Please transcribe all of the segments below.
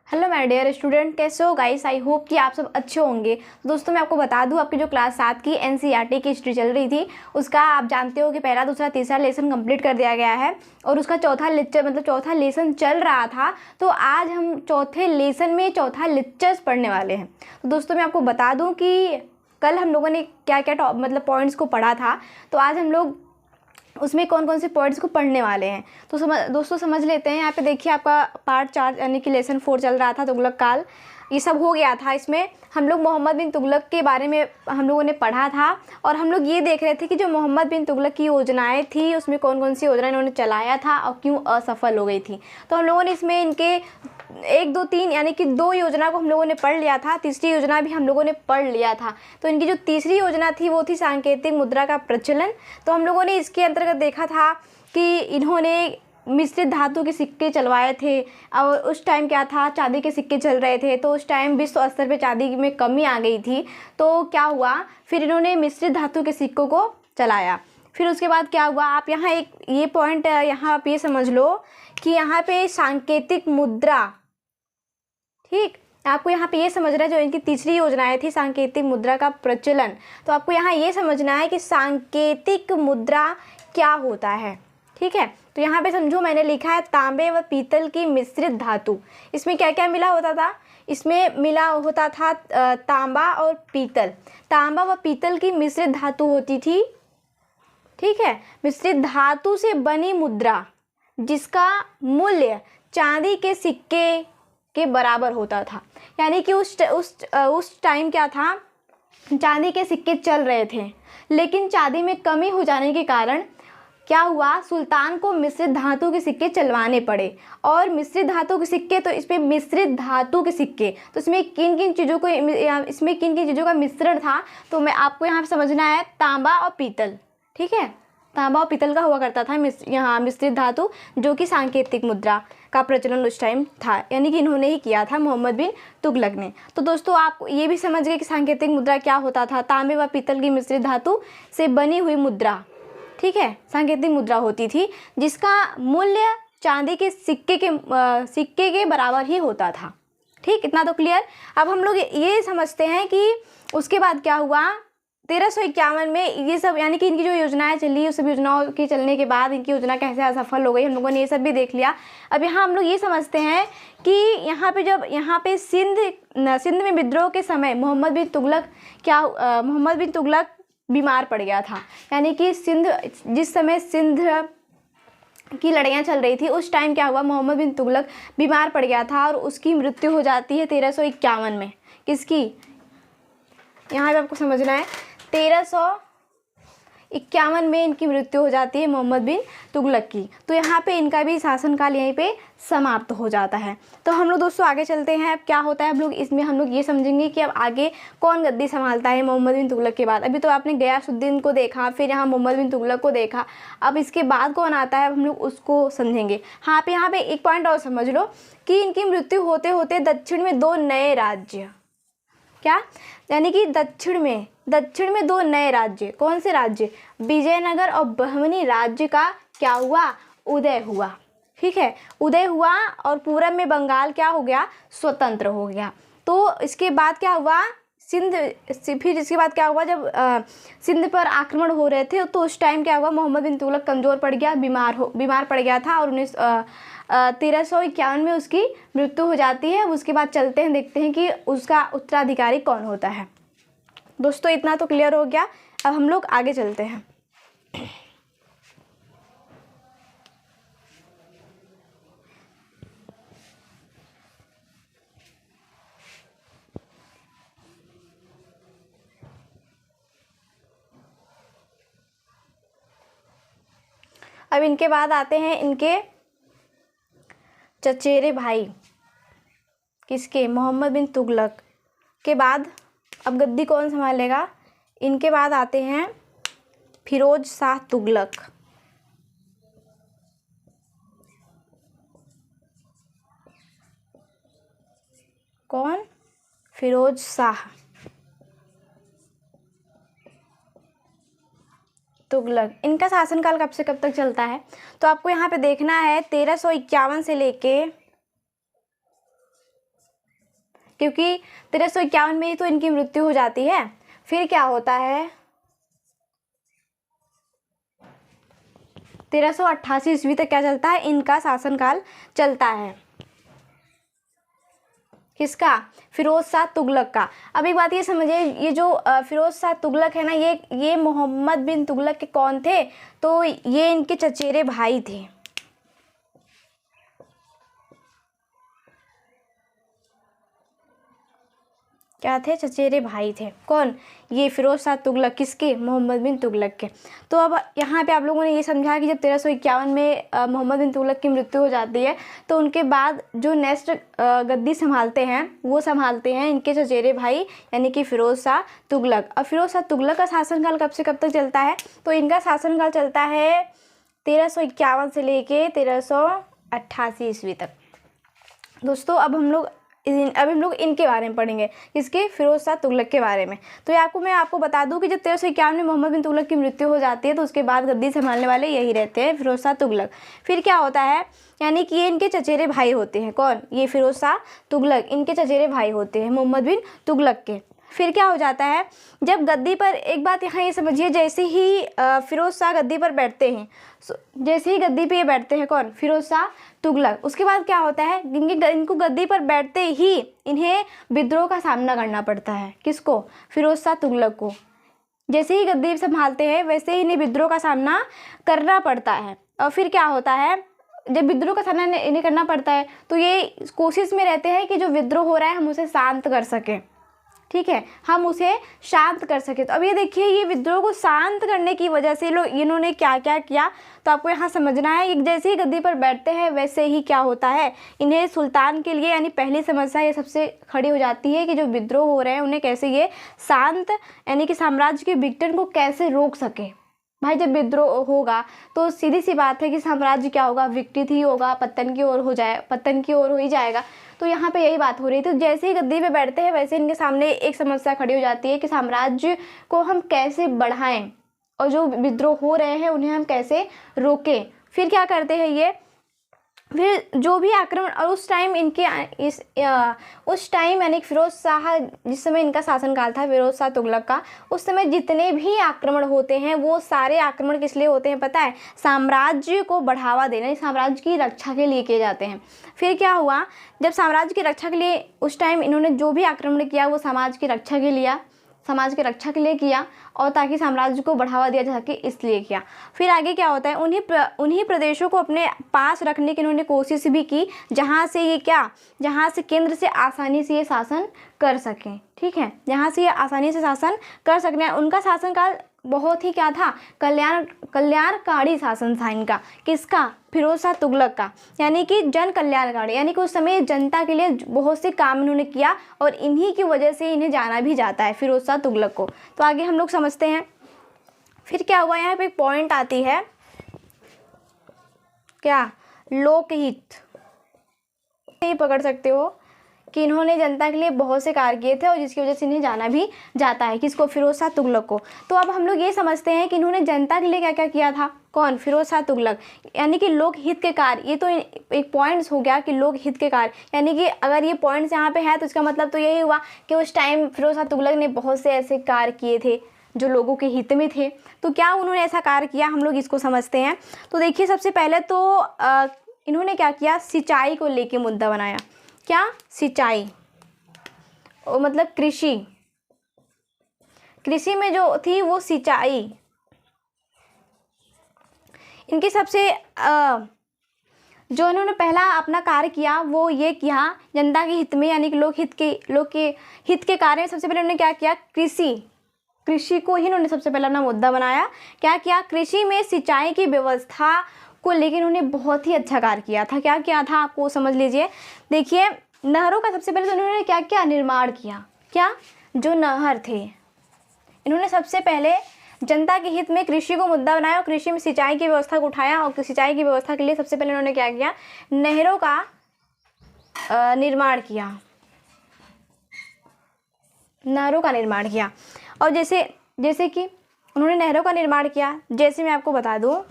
Hello my dear student, कैसे हो guys. I hope कि आप सब अच्छे होंगे। दोस्तों मैं आपको बता दूं, आपकी जो क्लास 7 की एनसीईआरटी की हिस्ट्री चल रही थी उसका आप जानते हो कि पहला दूसरा तीसरा लेसन कंप्लीट कर दिया गया है और उसका चौथा लेक्चर चौथा लेसन चल रहा था। तो आज हम चौथे लेसन में चौथा लेक्चर्स पढ़ने वाले हैं। तो दोस्तों मैं आपको बता दूँ कि कल हम लोगों ने क्या क्या पॉइंट्स को पढ़ा था, तो आज हम लोग उसमें कौन कौन से पॉइंट्स को पढ़ने वाले हैं। तो दोस्तों समझ लेते हैं। यहाँ पे देखिए आपका पार्ट 4 यानी कि लेसन 4 चल रहा था, तुगलक काल। ये सब हो गया था। इसमें हम लोग मोहम्मद बिन तुगलक के बारे में हम लोगों ने पढ़ा था और हम लोग ये देख रहे थे कि जो मोहम्मद बिन तुगलक की योजनाएं थी उसमें कौन कौन सी योजना इन्होंने चलाया था और क्यों असफल हो गई थी। तो हम लोगों ने इसमें इनके 1 2 3 यानी कि 2 योजना को हम लोगों ने पढ़ लिया था, तीसरी योजना भी हम लोगों ने पढ़ लिया था। तो इनकी जो तीसरी योजना थी वो थी सांकेतिक मुद्रा का प्रचलन। तो हम लोगों ने इसके अंतर्गत देखा था कि इन्होंने मिश्रित धातु के सिक्के चलवाए थे और उस टाइम क्या था, चांदी के सिक्के चल रहे थे। तो उस टाइम विश्व स्तर पे चांदी में कमी आ गई थी। तो क्या हुआ, फिर इन्होंने मिश्रित धातु के सिक्कों को चलाया। फिर उसके बाद क्या हुआ, आप यहाँ एक ये पॉइंट यहाँ आप ये समझ लो कि यहाँ पे सांकेतिक मुद्रा, ठीक, आपको यहाँ पे ये समझना है जो इनकी तीसरी योजनाएं थी सांकेतिक मुद्रा का प्रचलन। तो आपको यहाँ ये समझना है कि सांकेतिक मुद्रा क्या होता है, ठीक है। तो यहाँ पे समझो मैंने लिखा है तांबे व पीतल की मिश्रित धातु। इसमें क्या क्या मिला होता था, इसमें मिला होता था तांबा और पीतल। तांबा व पीतल की मिश्रित धातु होती थी, ठीक है। मिश्रित धातु से बनी मुद्रा जिसका मूल्य चांदी के सिक्के के बराबर होता था। यानी कि उस टाइम क्या था, चांदी के सिक्के चल रहे थे लेकिन चांदी में कमी हो जाने के कारण क्या हुआ, सुल्तान को मिश्रित धातु के सिक्के चलवाने पड़े। और मिश्रित धातु के सिक्के, तो इसमें मिश्रित धातु के सिक्के, तो इसमें किन किन चीज़ों का मिश्रण था, तो मैं आपको यहाँ पे समझना है तांबा और पीतल, ठीक है। तांबा और पीतल का हुआ करता था यहाँ मिश्रित धातु, जो कि सांकेतिक मुद्रा का प्रचलन उस टाइम था, यानी कि इन्होंने ही किया था, मोहम्मद बिन तुगलक ने। तो दोस्तों आप ये भी समझ गए कि सांकेतिक मुद्रा क्या होता था, तांबे व पीतल की मिश्रित धातु से बनी हुई मुद्रा, ठीक है, सांकेतिक मुद्रा होती थी जिसका मूल्य चांदी के सिक्के के बराबर ही होता था, ठीक। इतना तो क्लियर। अब हम लोग ये समझते हैं कि उसके बाद क्या हुआ, 1351 में ये सब, यानी कि इनकी जो योजनाएं चली, उस सब योजनाओं के चलने के बाद इनकी योजना कैसे असफल हो गई, हम लोगों ने ये सब भी देख लिया। अब यहाँ हम लोग ये समझते हैं कि यहाँ पे सिंध में विद्रोह के समय मोहम्मद बिन तुगलक बीमार पड़ गया था। यानी कि जिस समय सिंध की लड़ाइयाँ चल रही थी उस टाइम क्या हुआ, मोहम्मद बिन तुगलक बीमार पड़ गया था और उसकी मृत्यु हो जाती है 1351 में। किसकी, यहाँ पे आपको समझना है, 1351 में इनकी मृत्यु हो जाती है मोहम्मद बिन तुगलक की। तो यहाँ पे इनका भी शासनकाल यहीं पे समाप्त हो जाता है। तो हम लोग दोस्तों आगे चलते हैं। अब क्या होता है, हम लोग ये समझेंगे कि अब आगे कौन गद्दी संभालता है मोहम्मद बिन तुगलक के बाद। अभी तो आपने गयासुद्दीन को देखा, फिर यहाँ मोहम्मद बिन तुगलक को देखा, अब इसके बाद कौन आता है हम लोग उसको समझेंगे। हाँ पे यहाँ पे एक पॉइंट और समझ लो कि इनकी मृत्यु होते होते दक्षिण में 2 नए राज्य, क्या, यानी कि दक्षिण में 2 नए राज्य, कौन से राज्य, विजयनगर और बहमनी राज्य का क्या हुआ, उदय हुआ, ठीक है, उदय हुआ। और पूरब में बंगाल क्या हो गया, स्वतंत्र हो गया। तो इसके बाद क्या हुआ, फिर इसके बाद क्या हुआ, जब सिंध पर आक्रमण हो रहे थे तो उस टाइम क्या हुआ, मोहम्मद बिन तुगलक कमज़ोर पड़ गया, बीमार पड़ गया था और 1351 में उसकी मृत्यु हो जाती है। उसके बाद चलते हैं, देखते हैं कि उसका उत्तराधिकारी कौन होता है। दोस्तों इतना तो क्लियर हो गया। अब हम लोग आगे चलते हैं। अब इनके बाद आते हैं इनके चचेरे भाई, किसके, मोहम्मद बिन तुगलक के बाद अब गद्दी कौन संभालेगा, इनके बाद आते हैं फिरोज शाह तुगलक। कौन, फिरोज शाह तुगलक। इनका शासनकाल कब से कब तक चलता है, तो आपको यहाँ पे देखना है 1351 से लेके क्योंकि 1351 में ही तो इनकी मृत्यु हो जाती है। फिर क्या होता है, 1388 ईस्वी तक क्या चलता है, इनका शासनकाल चलता है। किसका, फिरोज शाह तुगलक का। अब एक बात ये समझिए, ये जो फिरोज शाह तुगलक है ना, ये मोहम्मद बिन तुगलक के कौन थे, तो ये इनके चचेरे भाई थे। क्या थे, चचेरे भाई थे। कौन, ये फिरोज शाह तुगलक, किसके, मोहम्मद बिन तुगलक के। तो अब यहाँ पे आप लोगों ने ये समझा कि जब 1351 में मोहम्मद बिन तुगलक की मृत्यु हो जाती है, तो उनके बाद जो नेक्स्ट गद्दी संभालते हैं वो संभालते हैं इनके चचेरे भाई, यानी कि फिरोज शाह तुगलक। अब फिरोज शाह तुगलक का शासनकाल कब से कब तक चलता है, तो इनका शासनकाल चलता है 1351 से लेके 1388 ईस्वी तक। दोस्तों अब हम लोग इनके बारे में पढ़ेंगे, किसके, फिरोज शाह तुगलक के बारे में। तो ये मैं आपको बता दूं कि जब 1351 में मोहम्मद बिन तुगलक की मृत्यु हो जाती है, तो उसके बाद गद्दी संभालने वाले यही रहते हैं, फिरोज शाह तुगलक। फिर क्या होता है, यानी कि ये इनके चचेरे भाई होते हैं। कौन, ये फिरोज शाह तुगलक, इनके चचेरे भाई होते हैं मोहम्मद बिन तुगलक के। फिर क्या हो जाता है, जब गद्दी पर, एक बात यहाँ ये समझिए, जैसे ही फिरोज शाह गद्दी पर बैठते हैं, जैसे ही गद्दी पे ये बैठते हैं, कौन, फिरोज शाह तुगलक, उसके बाद क्या होता है, इनको गद्दी पर बैठते ही इन्हें विद्रोह का सामना करना पड़ता है। किसको, फिरोज शाह तुगलक को। जैसे ही गद्दी संभालते हैं वैसे ही इन्हें विद्रोह का सामना करना पड़ता है। और फिर क्या होता है, जब विद्रोह का सामना इन्हें करना पड़ता है, तो ये कोशिश में रहते हैं कि जो विद्रोह हो रहा है हम उसे शांत कर सकें। ठीक है, हम उसे शांत कर सके। तो अब ये देखिए, ये विद्रोह को शांत करने की वजह से इन्होंने क्या क्या किया, तो आपको यहाँ समझना है। जैसे ही गद्दी पर बैठते हैं वैसे ही क्या होता है, इन्हें सुल्तान के लिए, यानी पहली समस्या ये सबसे खड़ी हो जाती है कि जो विद्रोह हो रहे हैं उन्हें कैसे ये शांत, यानी कि साम्राज्य के विघटन को कैसे रोक सके। भाई जब विद्रोह होगा तो सीधी सी बात है कि साम्राज्य क्या होगा, विघटित ही होगा, पतन की ओर हो ही जाएगा। तो यहाँ पे यही बात हो रही थी। तो जैसे ही गद्दी पे बैठते हैं वैसे इनके सामने एक समस्या खड़ी हो जाती है कि साम्राज्य को हम कैसे बढ़ाएं और जो विद्रोह हो रहे हैं उन्हें हम कैसे रोकें। फिर क्या करते हैं ये, फिर जो भी आक्रमण, और उस टाइम यानी फिरोज शाह, जिस समय इनका शासनकाल था फिरोज शाह तुगलक का, उस समय जितने भी आक्रमण होते हैं वो सारे आक्रमण किस लिए होते हैं पता है, साम्राज्य को बढ़ावा देने, साम्राज्य की रक्षा के लिए किए जाते हैं। फिर क्या हुआ, जब साम्राज्य की रक्षा के लिए उस टाइम इन्होंने जो भी आक्रमण किया वो समाज की रक्षा के लिए किया और ताकि साम्राज्य को बढ़ावा दिया जा सके, इसलिए किया। फिर आगे क्या होता है, उन्हीं प्रदेशों को अपने पास रखने की इन्होंने कोशिश भी की जहाँ से केंद्र से आसानी से ये शासन कर सकें। ठीक है, जहाँ से ये आसानी से शासन कर सकते। उनका शासनकाल बहुत ही क्या था, कल्याणकारी शासन था इनका। किसका, फिरोज शाह तुगलक का, यानी कि जन कल्याणकारी, यानी कि उस समय जनता के लिए बहुत से काम इन्होंने किया और इन्हीं की वजह से इन्हें जाना भी जाता है, फिरोज शाह तुगलक को। तो आगे हम लोग समझते हैं। फिर क्या हुआ, यहाँ पे एक पॉइंट आती है, क्या, लोकहित। ये पकड़ सकते हो कि इन्होंने जनता के लिए बहुत से कार्य किए थे और जिसकी वजह से इन्हें जाना भी जाता है। किसको, फिरोज शाह तुगलक को। तो अब हम लोग ये समझते हैं कि इन्होंने जनता के लिए क्या क्या किया था। कौन, फिरोज शाह तुगलक, यानी कि लोक हित के कार्य। ये तो एक पॉइंट्स हो गया कि लोक हित के कार्य, यानी कि अगर ये पॉइंट्स यहाँ पे है तो इसका मतलब तो यही हुआ कि उस टाइम फिरोज शाह तुगलक ने बहुत से ऐसे कार्य किए थे जो लोगों के हित में थे। तो क्या उन्होंने ऐसा कार्य किया, हम लोग इसको समझते हैं। तो देखिए, सबसे पहले तो इन्होंने क्या किया, सिंचाई को लेके मुद्दा बनाया। क्या, सिंचाई, मतलब कृषि में जो थी वो सिंचाई, इनकी सबसे जो इन्होंने पहला अपना कार्य किया वो ये किया जनता के हित में, यानी कि लोक के हित के कार्य में सबसे पहले उन्होंने क्या किया, कृषि को ही इन्होंने सबसे पहले अपना मुद्दा बनाया। क्या किया, कृषि में सिंचाई की व्यवस्था को लेकर इन्होंने बहुत ही अच्छा कार्य किया था। क्या किया था, आपको समझ लीजिए। देखिए, नहरों का सबसे पहले तो इन्होंने क्या क्या निर्माण किया। क्या, जो नहर थे, इन्होंने सबसे पहले जनता के हित में कृषि को मुद्दा बनाया और कृषि में सिंचाई की व्यवस्था को उठाया। और सिंचाई की व्यवस्था के लिए सबसे पहले उन्होंने क्या किया, नहरों का निर्माण किया। और जैसे कि उन्होंने नहरों का निर्माण किया, जैसे मैं आपको बता दूं,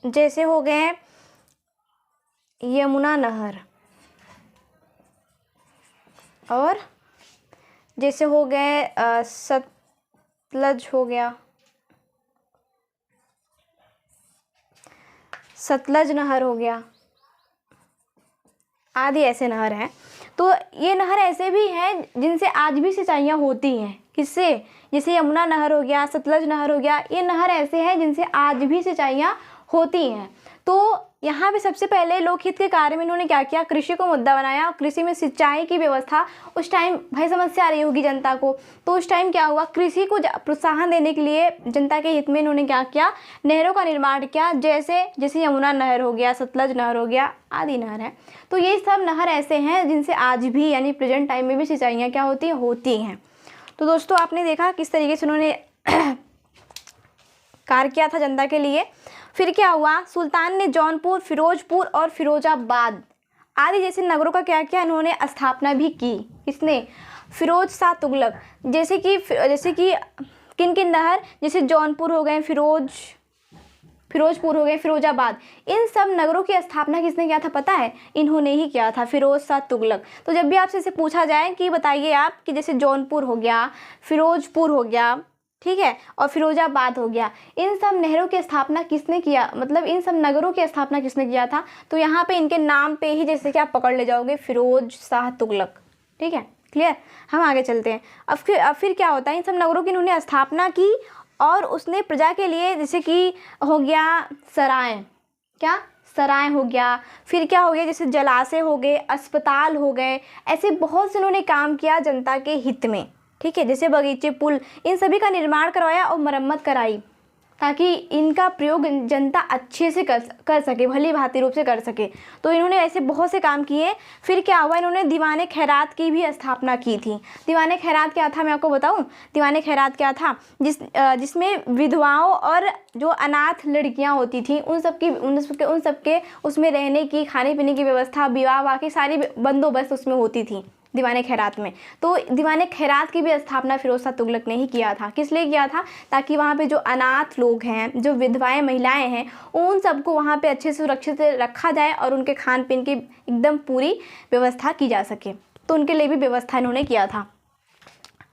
जैसे हो गए यमुना नहर, और जैसे हो गए सतलज हो गया, सतलज नहर हो गया, आदि ऐसे नहर हैं। तो ये नहर ऐसे भी हैं जिनसे आज भी सिंचाइयाँ होती हैं। किससे? जैसे यमुना नहर हो गया, सतलज नहर हो गया, ये नहर ऐसे हैं जिनसे आज भी सिंचाइयाँ होती हैं। तो यहाँ पे सबसे पहले लोकहित के कार्य में इन्होंने क्या किया? कृषि को मुद्दा बनाया। कृषि में सिंचाई की व्यवस्था, उस टाइम भाई समस्या आ रही होगी जनता को, तो उस टाइम क्या हुआ? कृषि को प्रोत्साहन देने के लिए जनता के हित में इन्होंने क्या किया? नहरों का निर्माण किया। जैसे यमुना नहर हो गया, सतलज नहर हो गया, आदि नहर है। तो ये सब नहर ऐसे हैं जिनसे आज भी यानी प्रेजेंट टाइम में भी सिंचाइयाँ क्या होती हैं। तो दोस्तों आपने देखा किस तरीके से उन्होंने कार्य किया था जनता के लिए। फिर क्या हुआ? सुल्तान ने जौनपुर, फिरोजपुर और फिरोजाबाद आदि जैसे नगरों का क्या किया? इन्होंने स्थापना भी की। किसने? फिरोज शाह तुगलक। जैसे कि किन किन नहर? जैसे जौनपुर हो गए, फिरोजपुर हो गए, फिरोजाबाद, इन सब नगरों की स्थापना किसने किया था पता है? इन्होंने ही किया था, फिरोज शाह तुगलक। तो जब भी आपसे इसे पूछा जाए कि बताइए आप कि जैसे जौनपुर हो गया, फिरोजपुर हो गया, ठीक है, और फिरोजाबाद हो गया, इन सब नहरों की स्थापना किसने किया? मतलब इन सब नगरों की स्थापना किसने किया था? तो यहाँ पे इनके नाम पे ही जैसे कि आप पकड़ ले जाओगे, फिरोज शाह तुगलक। ठीक है, क्लियर? हम आगे चलते हैं। अब फिर क्या होता है? इन सब नगरों की इन्होंने स्थापना की और उसने प्रजा के लिए जैसे कि हो गया सराय, क्या? सराय हो गया। फिर क्या हो गया? जैसे जलाशय हो गए, अस्पताल हो गए, ऐसे बहुत से इन्होंने काम किया जनता के हित में। ठीक है, जैसे बगीचे, पुल, इन सभी का निर्माण करवाया और मरम्मत कराई ताकि इनका प्रयोग जनता अच्छे से कर सके, भली भांति रूप से कर सके। तो इन्होंने ऐसे बहुत से काम किए। फिर क्या हुआ? इन्होंने दीवाने खैरात की भी स्थापना की थी। दीवाने खैरात क्या था मैं आपको बताऊं? दीवाने खैरात क्या था? जिसमें विधवाओं और जो अनाथ लड़कियां होती थी उन सबके उसमें रहने की, खाने पीने की व्यवस्था, विवाह की सारी बंदोबस्त उसमें होती थी दीवाने खैरात में। तो दीवाने खैरात की भी स्थापना फिरोज शाह तुगलक ने ही किया था। किस लिए किया था? ताकि वहाँ पे जो अनाथ लोग हैं, जो विधवाएं महिलाएं हैं, उन सबको वहाँ पे अच्छे से सुरक्षित रखा जाए और उनके खान पीन की एकदम पूरी व्यवस्था की जा सके। तो उनके लिए भी व्यवस्था इन्होंने किया था।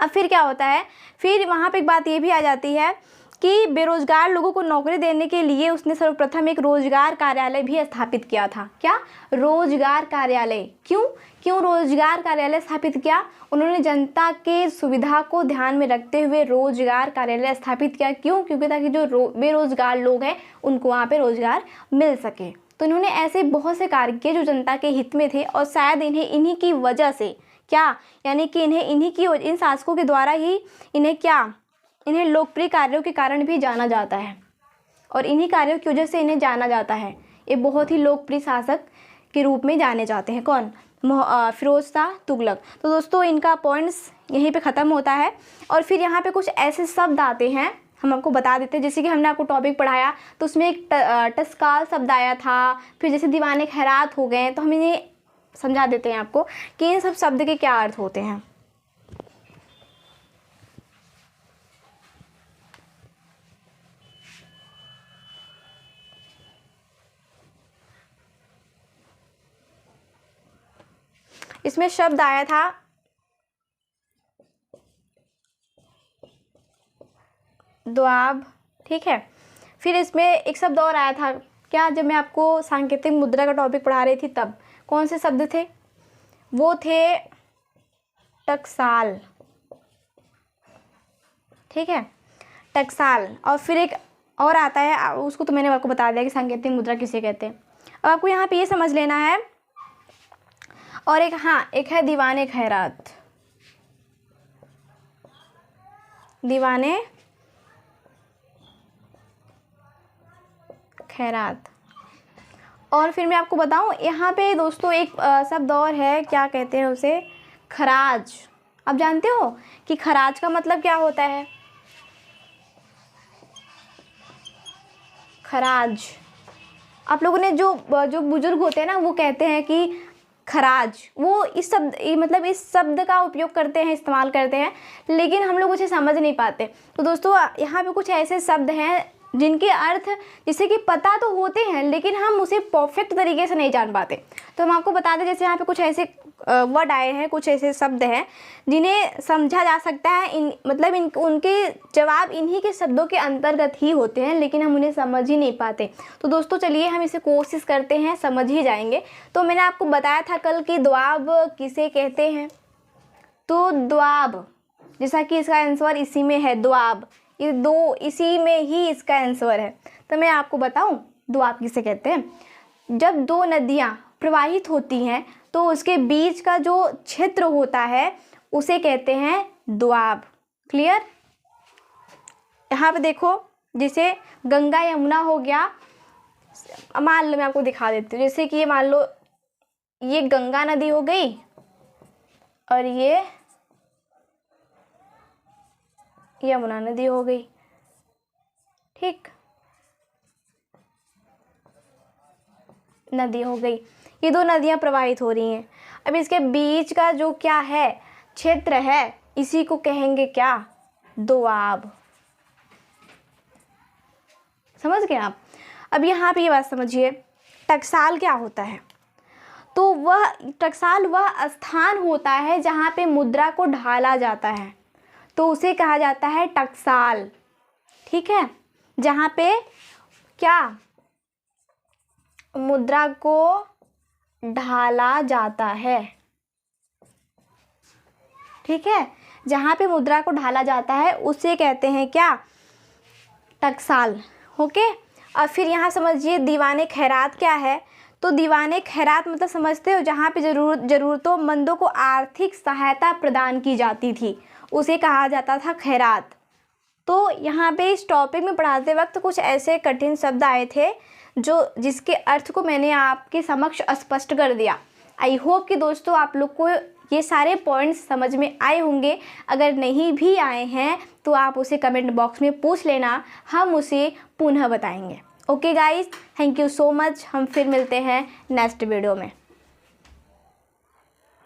अब फिर क्या होता है? फिर वहाँ पर एक बात ये भी आ जाती है कि बेरोजगार लोगों को नौकरी देने के लिए उसने सर्वप्रथम एक रोजगार कार्यालय भी स्थापित किया था। क्या? रोजगार कार्यालय। क्यों रोजगार कार्यालय स्थापित किया? उन्होंने जनता के सुविधा को ध्यान में रखते हुए रोजगार कार्यालय स्थापित किया। क्यों? क्योंकि ताकि जो बेरोजगार लोग हैं उनको वहाँ पे रोजगार मिल सके। तो इन्होंने ऐसे बहुत से कार्य किए जो जनता के हित में थे और शायद इन्हीं की वजह से क्या, यानी कि इन शासकों के द्वारा ही इन्हें लोकप्रिय कार्यों के कारण भी जाना जाता है और इन्हीं कार्यों की वजह से इन्हें जाना जाता है। ये बहुत ही लोकप्रिय शासक के रूप में जाने जाते हैं। कौन? फिरोज शाह तुगलक। तो दोस्तों इनका पॉइंट्स यहीं पे ख़त्म होता है। और फिर यहाँ पे कुछ ऐसे शब्द आते हैं, हम आपको बता देते हैं। जैसे कि हमने आपको टॉपिक पढ़ाया तो उसमें एक टस्काल शब्द आया था। फिर जैसे दीवाने खैरात हो गए, तो हम इन्हें समझा देते हैं आपको कि इन सब शब्द के क्या अर्थ होते हैं। इसमें शब्द आया था द्वाब, ठीक है। फिर इसमें एक शब्द और आया था, क्या? जब मैं आपको सांकेतिक मुद्रा का टॉपिक पढ़ा रही थी तब। कौन से शब्द थे? वो थे टकसाल, ठीक है, टकसाल। और फिर एक और आता है, उसको तो मैंने आपको बता दिया कि सांकेतिक मुद्रा किसे कहते हैं। अब आपको यहाँ पे ये समझ लेना है। और एक है दीवाने खैरात, दीवाने खैरात। और फिर मैं आपको बताऊं यहाँ पे दोस्तों एक शब्द और है, क्या कहते हैं उसे? खराज। आप जानते हो कि खराज का मतलब क्या होता है? खराज, आप लोगों ने जो बुजुर्ग होते हैं ना, वो कहते हैं कि खराज, वो इस शब्द का उपयोग करते हैं, इस्तेमाल करते हैं, लेकिन हम लोग उसे समझ नहीं पाते। तो दोस्तों यहाँ पे कुछ ऐसे शब्द हैं जिनके अर्थ जैसे कि पता तो होते हैं लेकिन हम उसे परफेक्ट तरीके से नहीं जान पाते। तो हम आपको बता दें, जैसे यहाँ पे कुछ ऐसे वर्ड आए हैं, कुछ ऐसे शब्द हैं जिन्हें समझा जा सकता है, उनके जवाब इन्हीं के शब्दों के अंतर्गत ही होते हैं लेकिन हम उन्हें समझ ही नहीं पाते। तो दोस्तों चलिए हम इसे कोशिश करते हैं, समझ ही जाएंगे। तो मैंने आपको बताया था कल कि द्वाब किसे कहते हैं। तो द्वाब, जैसा कि इसका आंसर इसी में है, द्वाब, ये दो इसी में ही इसका आंसर है। तो मैं आपको बताऊं द्वाब किसे कहते हैं। जब दो नदियां प्रवाहित होती हैं तो उसके बीच का जो क्षेत्र होता है उसे कहते हैं द्वाब। क्लियर? यहाँ पे देखो, जैसे गंगा यमुना हो गया, मान लो मैं आपको दिखा देती हूँ। जैसे कि ये मान लो ये गंगा नदी हो गई और ये यमुना नदी हो गई। ठीक, नदी हो गई, ये दो नदियां प्रवाहित हो रही हैं। अब इसके बीच का जो क्या है, क्षेत्र है, इसी को कहेंगे क्या? दोआब। समझ गए आप? अब यहाँ पे ये बात समझिए, टकसाल क्या होता है। तो वह टकसाल वह स्थान होता है जहाँ पे मुद्रा को ढाला जाता है, तो उसे कहा जाता है टकसाल। ठीक है, जहाँ पे क्या मुद्रा को ढाला जाता है। ठीक है, जहाँ पे मुद्रा को ढाला जाता है उसे कहते हैं क्या? टकसाल। ओके, और फिर यहाँ समझिए दीवाने खैरात क्या है। तो दीवाने खैरात मतलब समझते हो, जहाँ पे ज़रूरतमंदों को आर्थिक सहायता प्रदान की जाती थी, उसे कहा जाता था खैरात। तो यहाँ पे इस टॉपिक में पढ़ाते वक्त कुछ ऐसे कठिन शब्द आए थे जिसके अर्थ को मैंने आपके समक्ष स्पष्ट कर दिया। आई होप कि दोस्तों आप लोग को ये सारे पॉइंट्स समझ में आए होंगे। अगर नहीं भी आए हैं तो आप उसे कमेंट बॉक्स में पूछ लेना, हम उसे पुनः बताएंगे। Okay guys, thank you so much. हम फिर मिलते हैं नेक्स्ट वीडियो में।